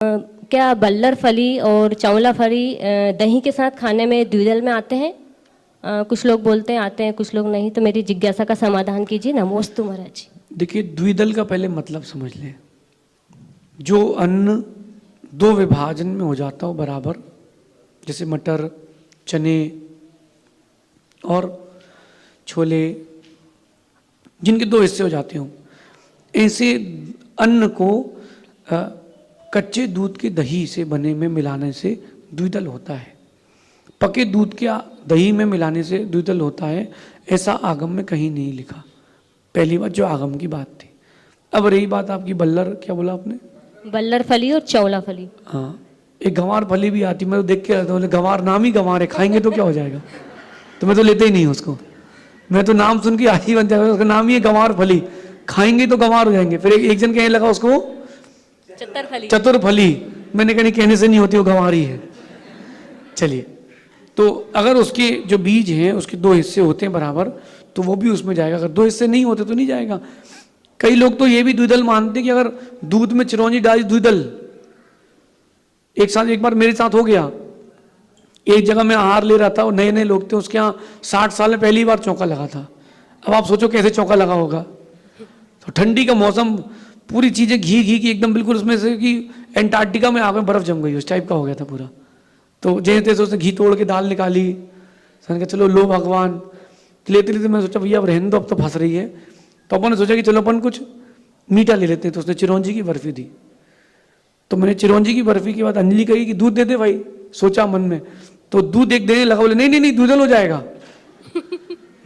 क्या बल्लर फली और चौला फली दही के साथ खाने में द्विदल में आते हैं? कुछ लोग बोलते हैं आते हैं, कुछ लोग नहीं। तो मेरी जिज्ञासा का समाधान कीजिए। नमोस्तु महाराज। देखिए, द्विदल का पहले मतलब समझ लें। जो अन्न दो विभाजन में हो जाता हो बराबर, जैसे मटर, चने और छोले, जिनके दो हिस्से हो जाते हो, ऐसे अन्न को कच्चे दूध के दही से बने में मिलाने से द्विदल होता है। पके दूध के दही में मिलाने से द्विदल होता है, ऐसा आगम में कहीं नहीं लिखा। पहली बात जो आगम की बात थी। अब रही बात आपकी बल्लर, क्या बोला आपने? बल्लर फली और चौला फली। हाँ, एक गंवार फली भी आती, मैं तो देख के रहता हूँ, गंवार नाम ही गंवार है, खाएंगे तो क्या हो जाएगा, तो मैं तो लेते ही नहीं उसको। मैं तो नाम सुन के आज ही बन जाएगा, उसका नाम ही है गंवार फली, खाएंगे तो गंवार हो जाएंगे। फिर एक जन कहने लगा उसको चतुर फली, मैंने कहीं कहने से नहीं होती, वो गंवार ही है। चलिए, तो अगर उसके जो बीज हैं उसके दो हिस्से होते हैं बराबर, तो वो भी उसमें जाएगा। अगर दो हिस्से नहीं होते तो नहीं जाएगा। कई लोग तो ये भी द्विदल मानते हैं कि अगर दूध में चिरौंजी डाली द्विदल। एक बार मेरे साथ हो गया। एक जगह मैं आहार ले रहा था और नए नए लोग थे, उसके यहाँ 60 साल में पहली बार चौका लगा था। अब आप सोचो कैसे चौका लगा होगा। तो ठंडी का मौसम, पूरी चीजें घी घी की एकदम, बिल्कुल उसमें से कि एंटार्क्टिका में आग में बर्फ जम गई, उस टाइप का हो गया था पूरा। तो जैसे तैसे उसने घी तोड़ के दाल निकाली। मैंने कहा चलो लो भगवान। लेते लेते मैं सोचा भैया अब रहने दो, अब तो फंस रही है। तो अपन ने सोचा कि चलो अपन कुछ मीठा ले लेते हैं। तो उसने चिरौंजी की बर्फी दी। तो मैंने चिरौंजी की बर्फी के बाद अंजलि कही कि दूध दे दे भाई, सोचा मन में। तो दूध एक देने लगा, बोले नहीं नहीं नहीं दूधल हो जाएगा।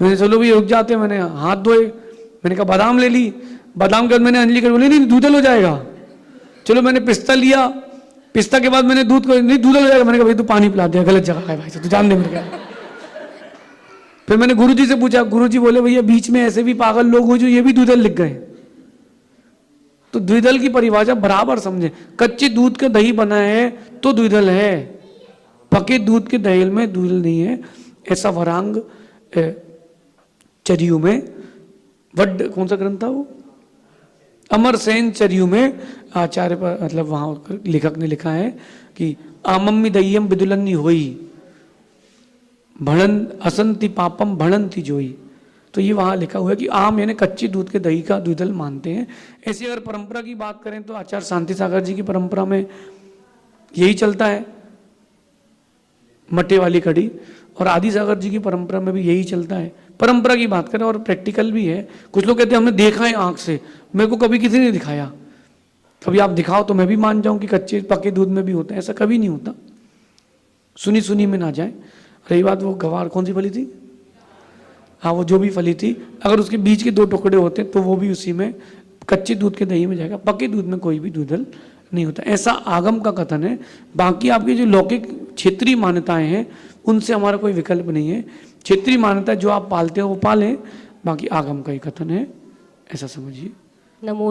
मैंने चलो भी रुक जाते, मैंने हाथ धोए, मैंने कहा बादाम ले ली। बादाम के बाद मैंने अंजलि कर बोले नहीं दूधल हो जाएगा। चलो मैंने पिस्ता लिया, पिस्ता के बाद मैंने दूध को, नहीं दूधल हो जाएगा। मैंने कहा भाई तू पानी पिला दिया, गलत जगह है भाई, तू जान दे। मेरे फिर मैंने गुरुजी से पूछा, गुरुजी बोले भैया बीच में ऐसे भी पागल लोग हो जो ये भी द्विदल लिख गए। तो द्विदल की परिभाषा बराबर समझे। कच्चे दूध का दही बना है तो द्विदल है, पके दूध के दही में द्विदल नहीं है। ऐसा वरांग चरियु में, वड कौन सा ग्रंथ था वो, अमरसेन चरियु में आचार्य पर, मतलब वहां लेखक ने लिखा है कि आमम्मी दह्यम विदुलन्नी होई भणन असंति पापम भणंति जोई। तो ये वहां लिखा हुआ है कि आम यानी कच्चे दूध के दही का द्विदल मानते हैं। ऐसी अगर परंपरा की बात करें तो आचार्य शांति सागर जी की परंपरा में यही चलता है, मट्टे वाली कड़ी। और आदि सागर जी की परंपरा में भी यही चलता है। परंपरा की बात करें और प्रैक्टिकल भी है। कुछ लोग कहते हैं हमने देखा है आंख से, मेरे को कभी किसी ने दिखाया। कभी आप दिखाओ तो मैं भी मान जाऊं कि कच्चे पके दूध में भी होता है, ऐसा कभी नहीं होता। सुनी सुनी में ना जाए। रही बात वो गवार कौन सी फली थी, हाँ वो जो भी फली थी, अगर उसके बीच के दो टुकड़े होते तो वो भी उसी में कच्चे दूध के दही में जाएगा। पके दूध में कोई भी द्विदल नहीं होता, ऐसा आगम का कथन है। बाकी आपकी जो लौकिक क्षेत्रीय मान्यताएं हैं उनसे हमारा कोई विकल्प नहीं है। क्षेत्रीय मान्यता जो आप पालते हो वो पालें, बाकी आगम का ही कथन है, ऐसा समझिए। नमो